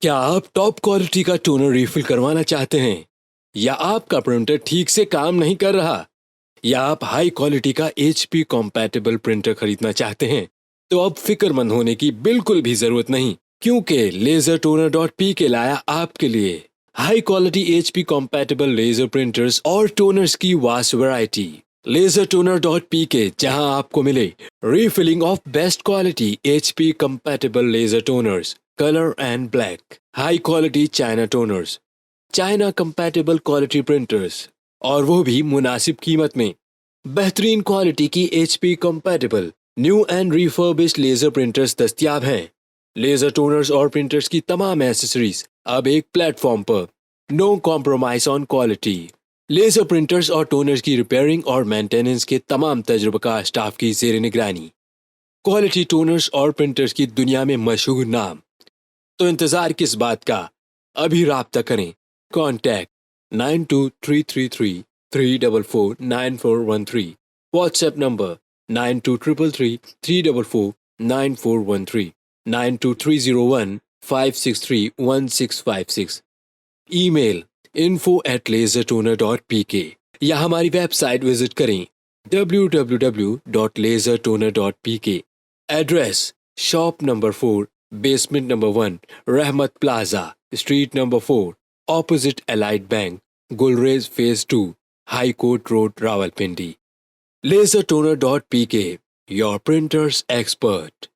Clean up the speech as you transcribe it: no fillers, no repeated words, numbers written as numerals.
क्या आप top quality का टोनर रिफिल करवाना चाहते हैं, या आपका प्रिंटर ठीक से काम नहीं कर रहा, या आप हाई क्वालिटी का HP कॉम्पैटिबल प्रिंटर खरीदना चाहते हैं, तो अब फिक्रमंद होने की बिल्कुल भी जरूरत नहीं, क्योंकि LaserToner.Pk लाया आपके लिए high quality HP compatible laser printers और टोनर्स की वास्ट वैरायटी। LaserToner.Pk, जहां आपको मिले refilling of best quality HP compatible laser toners, color and black, high quality China toners, China compatible quality printers, और वो भी मुनासिब कीमत में। बेहतरीन क्वालिटी की HP compatible new and refurbished laser printers दस्तयाब हैं। लेजर टोनर्स और प्रिंटर्स की तमाम एसेसरीज अब एक प्लेटफॉर्म पर। No compromise on quality. Laser printers और टोनर्स की रिपेयरिंग और मेंटेनेंस के तमाम तजुर्बाकार स्टाफ की ज़ेर निगरानी। क्वालिटी टोनर्स और प्रिंटर्स की दुनिया में मशहूर नाम। तो इंतजार किस बात का, अभी राब्ता करें। Contact 923333449413। WhatsApp number 923333449413 923015631656। Email info@lasertoner.pk या हमारी वेबसाइट विजिट करें www.lasertoner.pk। Address shop number 4, basement number 1, रहमत plaza, street number 4, opposite allied bank, Gulrez phase 2, high court road, Rawalpindi. LaserToner.Pk, your printer's expert.